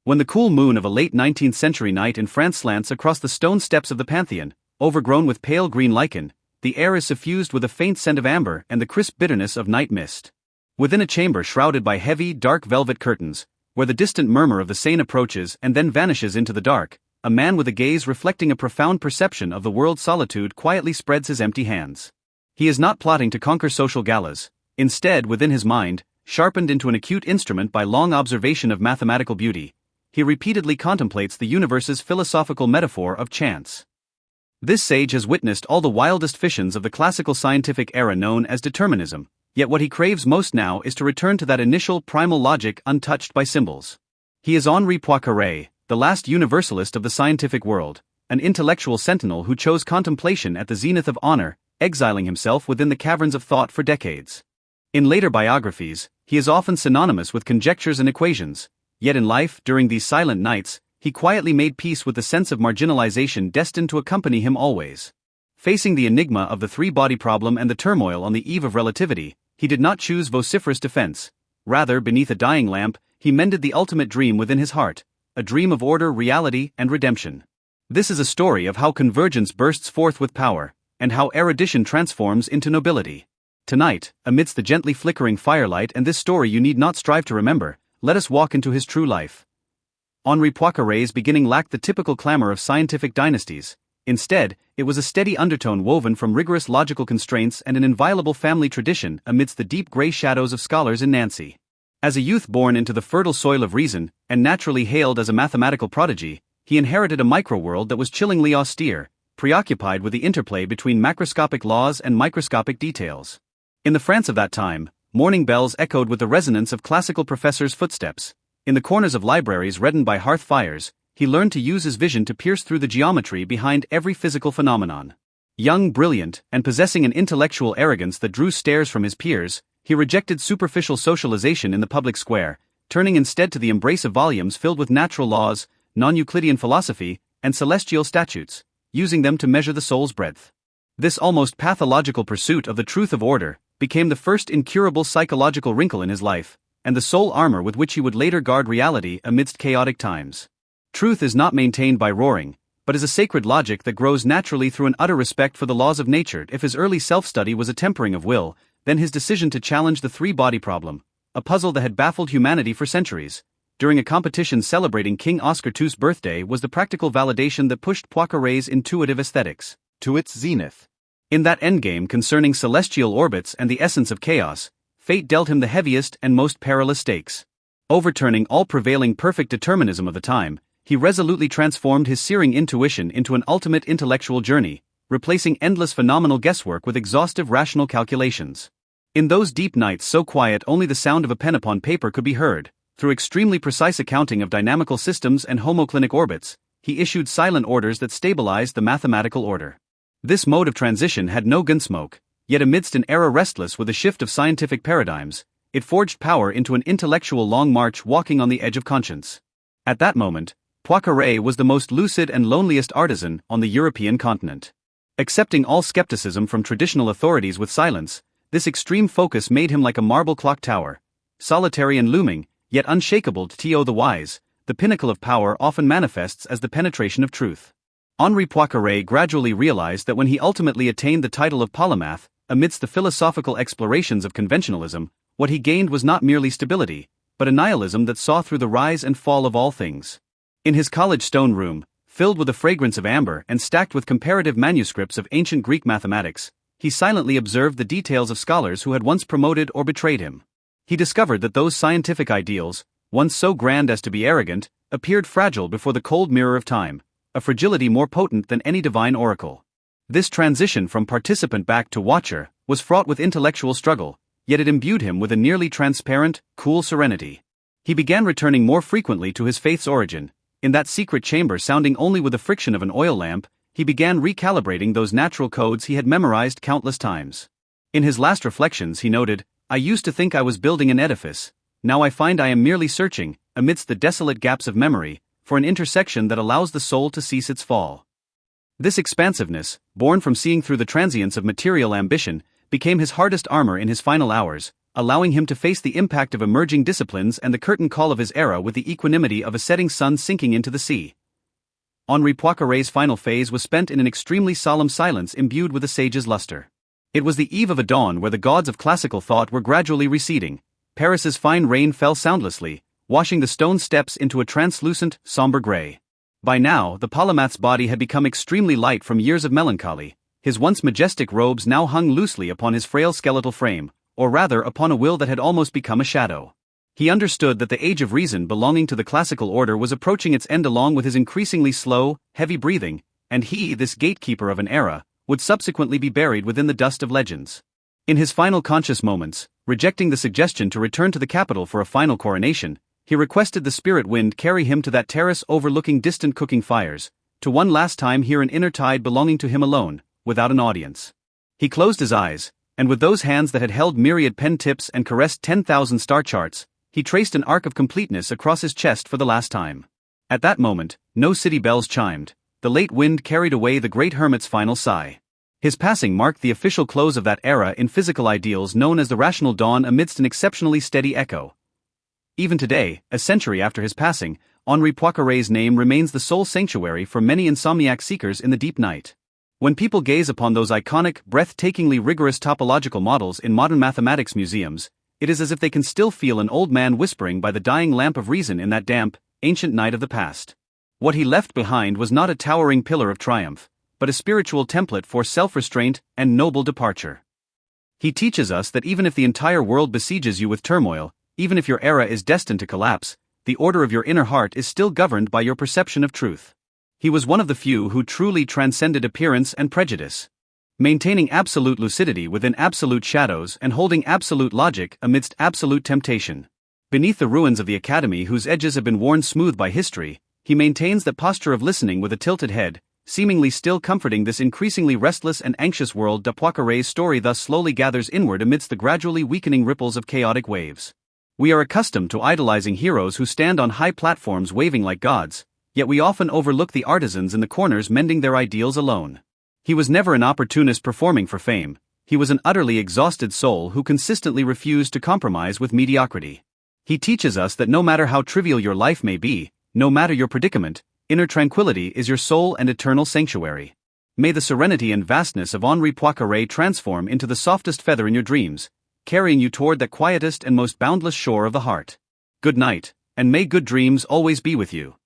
When the cool moon of a late 19th century night in France slants across the stone steps of the Pantheon, overgrown with pale green lichen, the air is suffused with a faint scent of amber and the crisp bitterness of night mist. Within a chamber shrouded by heavy, dark velvet curtains, where the distant murmur of the Seine approaches and then vanishes into the dark, a man with a gaze reflecting a profound perception of the world's solitude quietly spreads his empty hands. He is not plotting to conquer social galas. Instead, within his mind, sharpened into an acute instrument by long observation of mathematical beauty, he repeatedly contemplates the universe's philosophical metaphor of chance. This sage has witnessed all the wildest fissions of the classical scientific era known as determinism, yet what he craves most now is to return to that initial primal logic untouched by symbols. He is Henri Poincaré, the last universalist of the scientific world, an intellectual sentinel who chose contemplation at the zenith of honor, exiling himself within the caverns of thought for decades. In later biographies, he is often synonymous with conjectures and equations, yet in life, during these silent nights, he quietly made peace with the sense of marginalization destined to accompany him always. Facing the enigma of the three-body problem and the turmoil on the eve of relativity, he did not choose vociferous defense. Rather, beneath a dying lamp, he mended the ultimate dream within his heart, a dream of order, reality, and redemption. This is a story of how convergence bursts forth with power, and how erudition transforms into nobility. Tonight, amidst the gently flickering firelight and this story you need not strive to remember, let us walk into his true life. Henri Poincaré's beginning lacked the typical clamor of scientific dynasties. Instead, it was a steady undertone woven from rigorous logical constraints and an inviolable family tradition amidst the deep gray shadows of scholars in Nancy. As a youth born into the fertile soil of reason, and naturally hailed as a mathematical prodigy, he inherited a microworld that was chillingly austere, preoccupied with the interplay between macroscopic laws and microscopic details. In the France of that time, morning bells echoed with the resonance of classical professors' footsteps. In the corners of libraries reddened by hearth fires, he learned to use his vision to pierce through the geometry behind every physical phenomenon. Young, brilliant, and possessing an intellectual arrogance that drew stares from his peers, he rejected superficial socialization in the public square, turning instead to the embrace of volumes filled with natural laws, non-Euclidean philosophy, and celestial statutes, using them to measure the soul's breadth. This almost pathological pursuit of the truth of order became the first incurable psychological wrinkle in his life, and the sole armor with which he would later guard reality amidst chaotic times. Truth is not maintained by roaring, but is a sacred logic that grows naturally through an utter respect for the laws of nature. If his early self-study was a tempering of will, then his decision to challenge the three-body problem, a puzzle that had baffled humanity for centuries, during a competition celebrating King Oscar II's birthday was the practical validation that pushed Poincaré's intuitive aesthetics to its zenith. In that endgame concerning celestial orbits and the essence of chaos, fate dealt him the heaviest and most perilous stakes. Overturning all prevailing perfect determinism of the time, he resolutely transformed his searing intuition into an ultimate intellectual journey, replacing endless phenomenal guesswork with exhaustive rational calculations. In those deep nights so quiet only the sound of a pen upon paper could be heard, through extremely precise accounting of dynamical systems and homoclinic orbits, he issued silent orders that stabilized the mathematical order. This mode of transition had no gunsmoke, yet amidst an era restless with a shift of scientific paradigms, it forged power into an intellectual long march walking on the edge of conscience. At that moment, Poincaré was the most lucid and loneliest artisan on the European continent. Accepting all skepticism from traditional authorities with silence, this extreme focus made him like a marble clock tower, solitary and looming, yet unshakable. To the wise, the pinnacle of power often manifests as the penetration of truth. Henri Poincaré gradually realized that when he ultimately attained the title of polymath, amidst the philosophical explorations of conventionalism, what he gained was not merely stability, but a nihilism that saw through the rise and fall of all things. In his college stone room, filled with the fragrance of amber and stacked with comparative manuscripts of ancient Greek mathematics, he silently observed the details of scholars who had once promoted or betrayed him. He discovered that those scientific ideals, once so grand as to be arrogant, appeared fragile before the cold mirror of time, a fragility more potent than any divine oracle. This transition from participant back to watcher was fraught with intellectual struggle, yet it imbued him with a nearly transparent, cool serenity. He began returning more frequently to his faith's origin. In that secret chamber sounding only with the friction of an oil lamp, he began recalibrating those natural codes he had memorized countless times. In his last reflections he noted, "I used to think I was building an edifice. Now I find I am merely searching, amidst the desolate gaps of memory, for an intersection that allows the soul to cease its fall." This expansiveness, born from seeing through the transience of material ambition, became his hardest armor in his final hours, allowing him to face the impact of emerging disciplines and the curtain call of his era with the equanimity of a setting sun sinking into the sea. Henri Poincaré's final phase was spent in an extremely solemn silence imbued with a sage's luster. It was the eve of a dawn where the gods of classical thought were gradually receding. Paris's fine rain fell soundlessly, washing the stone steps into a translucent, somber gray. By now, the polymath's body had become extremely light from years of melancholy. His once majestic robes now hung loosely upon his frail skeletal frame, or rather upon a will that had almost become a shadow. He understood that the age of reason belonging to the classical order was approaching its end along with his increasingly slow, heavy breathing, and he, this gatekeeper of an era, would subsequently be buried within the dust of legends. In his final conscious moments, rejecting the suggestion to return to the capital for a final coronation, he requested the spirit wind carry him to that terrace overlooking distant cooking fires, to one last time hear an inner tide belonging to him alone, without an audience. He closed his eyes, and with those hands that had held myriad pen tips and caressed 10,000 star charts, he traced an arc of completeness across his chest for the last time. At that moment, no city bells chimed. The late wind carried away the great hermit's final sigh. His passing marked the official close of that era in physical ideals known as the rational dawn amidst an exceptionally steady echo. Even today, a century after his passing, Henri Poincaré's name remains the sole sanctuary for many insomniac seekers in the deep night. When people gaze upon those iconic, breathtakingly rigorous topological models in modern mathematics museums, it is as if they can still feel an old man whispering by the dying lamp of reason in that damp, ancient night of the past. What he left behind was not a towering pillar of triumph, but a spiritual template for self-restraint and noble departure. He teaches us that even if the entire world besieges you with turmoil, even if your era is destined to collapse, the order of your inner heart is still governed by your perception of truth. He was one of the few who truly transcended appearance and prejudice. Maintaining absolute lucidity within absolute shadows and holding absolute logic amidst absolute temptation. Beneath the ruins of the academy whose edges have been worn smooth by history, he maintains that posture of listening with a tilted head, seemingly still comforting this increasingly restless and anxious world. Poincaré's story thus slowly gathers inward amidst the gradually weakening ripples of chaotic waves. We are accustomed to idolizing heroes who stand on high platforms waving like gods, yet we often overlook the artisans in the corners mending their ideals alone. He was never an opportunist performing for fame, he was an utterly exhausted soul who consistently refused to compromise with mediocrity. He teaches us that no matter how trivial your life may be, no matter your predicament, inner tranquility is your sole and eternal sanctuary. May the serenity and vastness of Henri Poincaré transform into the softest feather in your dreams, carrying you toward that quietest and most boundless shore of the heart. Good night, and may good dreams always be with you.